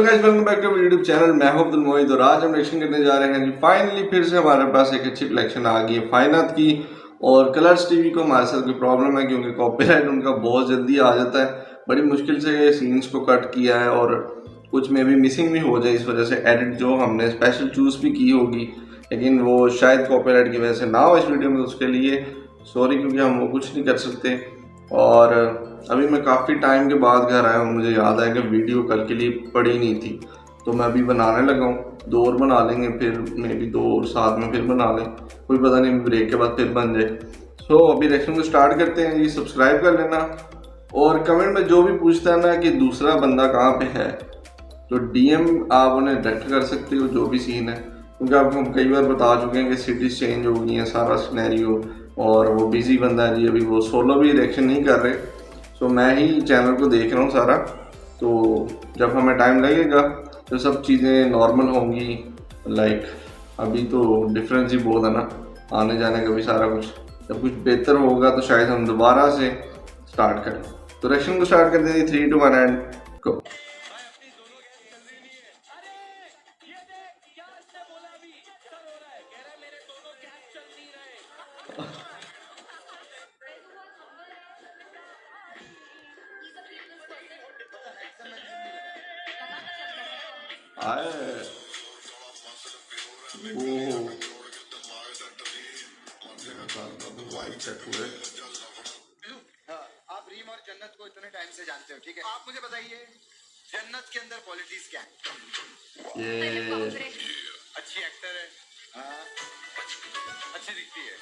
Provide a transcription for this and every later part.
Guys, welcome back to YouTube channel. मैं हूं अब्दुल मोहित और आज हम रिएक्शन करने जा रहे हैं जी। फाइनली फिर से हमारे पास एक अच्छी कलेक्शन आ गई है फाइनात की। और कलर्स टीवी को हमारे साथ कोई प्रॉब्लम है क्योंकि कॉपीराइट उनका बहुत जल्दी आ जाता है। बड़ी मुश्किल से सीन्स को कट किया है और कुछ में भी मिसिंग भी हो जाए, इस वजह से एडिट जो हमने स्पेशल चूज़ भी की होगी लेकिन वो शायद कॉपीराइट की वजह से ना हो इस वीडियो में। उसके लिए सॉरी, क्योंकि हम वो कुछ नहीं कर सकते। और अभी मैं काफ़ी टाइम के बाद घर आया हूँ, मुझे याद आया कि वीडियो कल के लिए पड़ी नहीं थी, तो मैं अभी बनाने लगा हूँ। 2 और बना लेंगे, फिर मे भी 2 और साथ में फिर बना लें, कोई पता नहीं ब्रेक के बाद फिर बन जाए। सो अभी रिएक्शन को स्टार्ट करते हैं जी। सब्सक्राइब कर लेना और कमेंट में जो भी पूछता है ना कि दूसरा बंदा कहाँ पे है, तो डीएम आप उन्हें डायरेक्ट कर सकते हो जो भी सीन है, क्योंकि आपको हम कई बार बता चुके हैं कि सिटीज़ चेंज हो गई हैं, सारा सिनेरियो। और वो बिजी बंदा है जी, अभी वो सोलो भी रिएक्शन नहीं कर रहे। सो मैं ही चैनल को देख रहा हूँ सारा, तो जब हमें टाइम लगेगा तो सब चीज़ें नॉर्मल होंगी। लाइक अभी तो डिफरेंस ही बहुत है ना आने जाने का भी सारा कुछ। जब कुछ बेहतर होगा तो शायद हम दोबारा से स्टार्ट करें। तो रिएक्शन को स्टार्ट कर देंगे 3, 2, 1 एंड गो। आए वो वाइट टैटू है। हाँ, आप रीम और जन्नत को इतने टाइम से जानते हो, ठीक है? आप मुझे बताइए जन्नत के अंदर क्वालिटीज क्या है? ये अच्छी एक्टर है, हाँ, अच्छी दिखती है।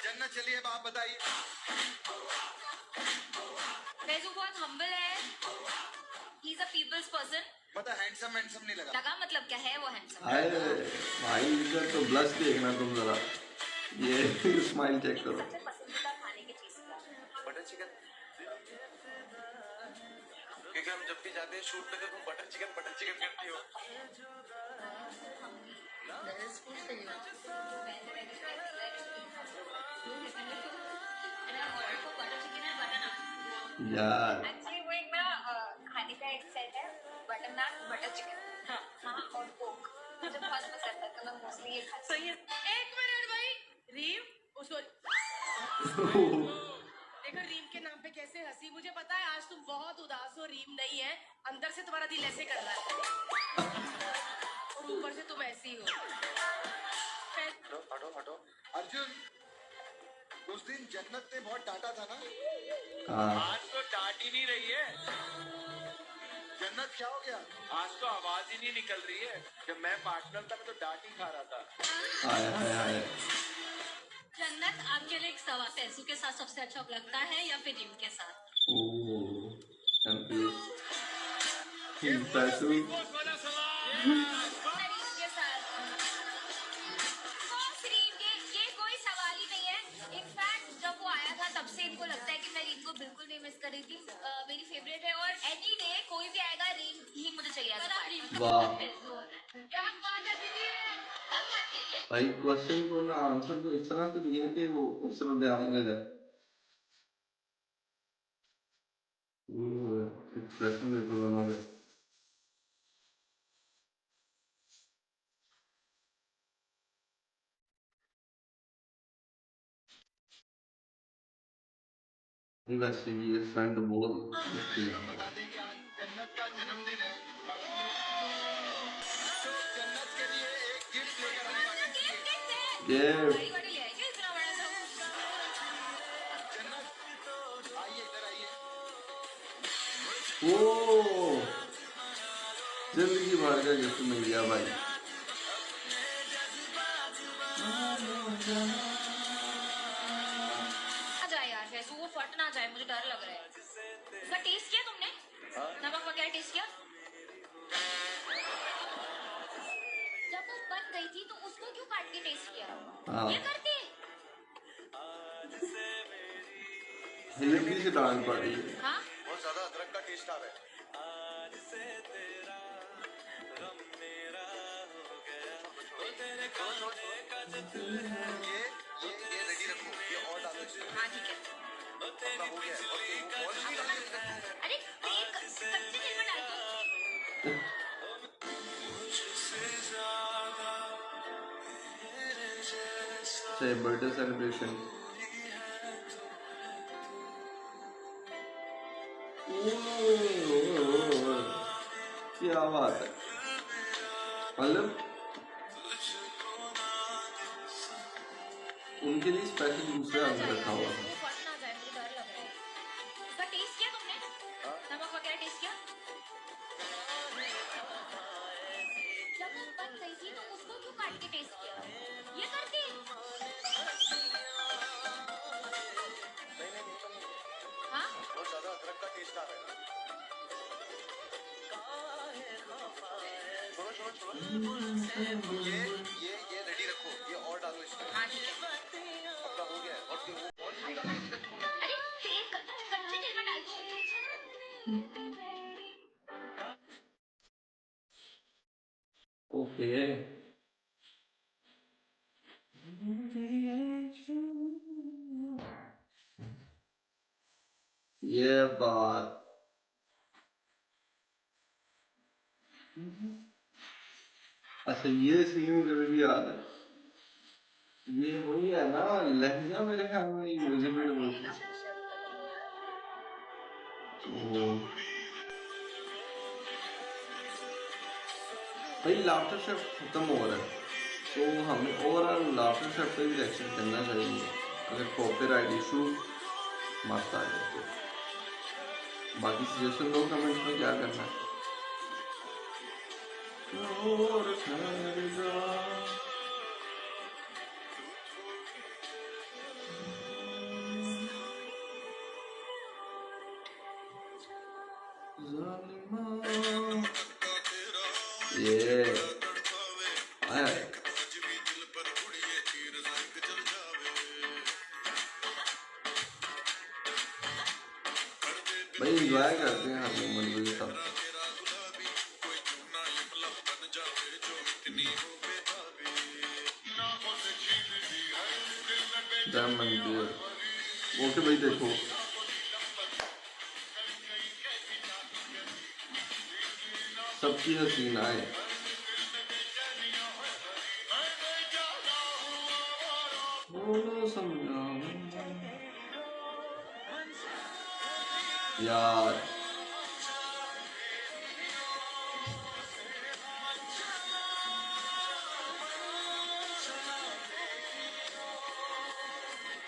जन्नत, चलिए अब आप बताइए। वैसे वो बहुत हम्बल है। He is a people's person. मतलब हैंडसम हैंडसम नहीं लगा? लगा मतलब क्या है वो हैंडसम? आए भाई, इधर तो ब्लश देखना तुम जरा, ये स्माइल चेक करो। सबसे पसंदीदा खाने की चीज क्या है? Butter chicken. क्योंकि हम जब भी जाते हैं शूट पे तो तुम बटर चिकन करती हो। यार एक्चुअली वो एक ना खाने का एक सेट है, बटर नान, बटर चिकन। हाँ और कोक मुझे बहुत पसंद है, तो मैं मोस्टली ये खाती हूँ। सही है। एक मिनट भाई, रीम उसको देखो रीम के नाम पे कैसे हंसी। मुझे पता है आज तुम बहुत उदास हो, रीम नहीं है, अंदर से तुम्हारा दिल ऐसे कर रहा है और ऊपर से तुम ऐसी हो। हटो हटो हटो। अर्जुन, उस दिन जन्नत ने बहुत डांटा था ना? हाँ, आज तो डांट ही नहीं रही है। जन्नत क्या हो गया? आज तो आवाज ही नहीं निकल रही है। जब मैं पार्टनर था मैं तो डांट ही खा रहा था। आए आए आए। जन्नत, आपके लिए एक सवाल, पैसों के साथ सबसे अच्छा लगता है या फिर रीम के साथ? ओह कंफ्यूज। पैसू रीम के साथ। Of रीम, ये कोई सवाल ही नहीं है। इनफैक्ट जब वो आया था तब से इनको लगता है कि मैं रीम को बिल्कुल नहीं मिस कर रही थी। मेरी फेवरेट है और एनी डे कोई भी आएगा रीम ही मुझे चाहिए। वाह भाई, क्वेश्चन को ना आंसर तो इस तरह से दिया कि वो उस तरह ध्यान में जाए। एक्सप्रेशन देखो दोनों के। वैसे भी ये फ्रेंड बोल बता दें कि आज जन्नत का जन्मदिन है, तो जन्नत के लिए एक गिफ्ट लेकर हम पार्टी करेंगे। ये जन्नत आइए, इधर आइए। ओ जिंदगी भर का गिफ्ट मिल गया भाई। जाए यार, वैसे वो फट ना जाए, मुझे डर लग रहा है। उसका टेस्ट किया तुमने? नमक वगैरह टेस्ट किया? जब वो बन गई थी तो उसको क्यों काट के टेस्ट किया? हाँ, ये करती हिंदी से डांस पड़ी है। हाँ? बहुत ज्यादा अदरक का टेस्ट आ रहा है। ये रेडी रखो, ये और डालो इसमें। हाँ ठीक है। अपना हो गया है। और वो बॉल भी डालो इसमें। अरे एक कच्चे तेल में डाल दो। Birthday celebration. क्या बात है, मतलब उनके लिए स्पेशल दूसरा आंसर रखा हुआ था। फट ना जाए, मुझे डर लग रहा है। इसका टेस्ट किया तुमने? नमक वगैरह टेस्ट किया? जब वो बन गई थी तो उसको क्यों काट के टेस्ट किया? ये करके? हाँ? बहुत ज्यादा अदरक का टेस्ट आ रहा है। छोड़ो ये रेडी रखो, ये और डालो इसमें। हाँ ठीक है। अपना हो गया है और क्यों अरे तेल कच्चे तेल में डाल दो। ओके, ये बात। अच्छा, ये सीन मुझे भी याद है। ये वही है ना, लहंगा मेरे ख्याल में ये म्यूजिक वीडियो बोलते हैं। भाई लाफ्टर शेफ खत्म हो रहा है, तो हमें ओवरऑल लाफ्टर शेफ पे भी रिएक्शन करना चाहिए। अगर कॉपीराइट इशू मत आ जाए तो बाकी सजेशन दो कमेंट्स में क्या करना है। ये आया भाई, एंजॉय करते हैं हर मोमेंट में सब। ओके भाई, देखो सबकी हसीनाएं। बोलो समझाओ यार।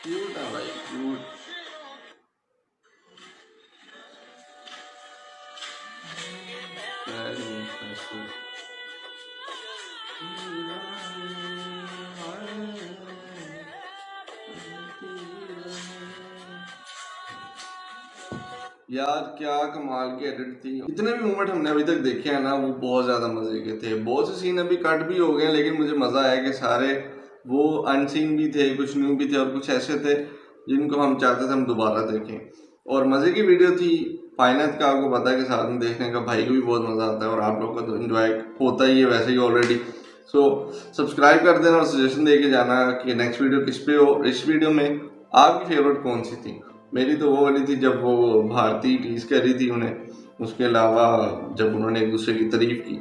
क्यूट है भाई, क्यूट। यार क्या कमाल की एडिट थी। इतने भी मोमेंट हमने अभी तक देखे हैं ना, वो बहुत ज्यादा मजे के थे। बहुत से सीन अभी कट भी हो गए, लेकिन मुझे मजा आया कि सारे वो अनसीन भी थे, कुछ न्यू भी थे और कुछ ऐसे थे जिनको हम चाहते थे हम दोबारा देखें। और मजे की वीडियो थी। फाइनत का आपको पता है कि साथ में देखने का भाई को भी बहुत मजा आता है, और आप लोग का तो एंजॉय होता ही है वैसे ही ऑलरेडी। सो सब्सक्राइब कर देना और सजेशन दे के जाना कि नेक्स्ट वीडियो किस पे हो। इस वीडियो में आपकी फेवरेट कौन सी थी? मेरी तो वो वाली थी जब वो भारती टीज कर रही थी उन्हें, उसके अलावा जब उन्होंने एक दूसरे की तारीफ की।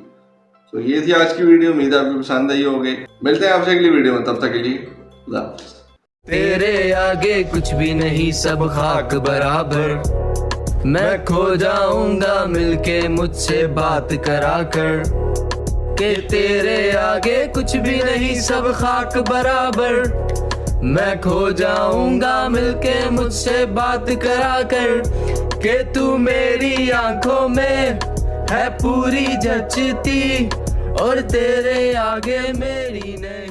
तो ये थी आज की वीडियो, उम्मीद है आपको पसंद आई होगी। मिलते हैं आपसे अगली वीडियो में, तब तक के लिए खुदा हाफिज़। तेरे आगे कुछ भी नहीं, सब खाक बराबर। मैं खो जाऊंगा मिलके मुझसे बात कराकर, के तेरे आगे कुछ भी नहीं, सब खाक बराबर। मैं खो जाऊंगा मिलके मुझसे बात कराकर, के तू मेरी आंखों में है पूरी जचती, और तेरे आगे मेरी नहीं।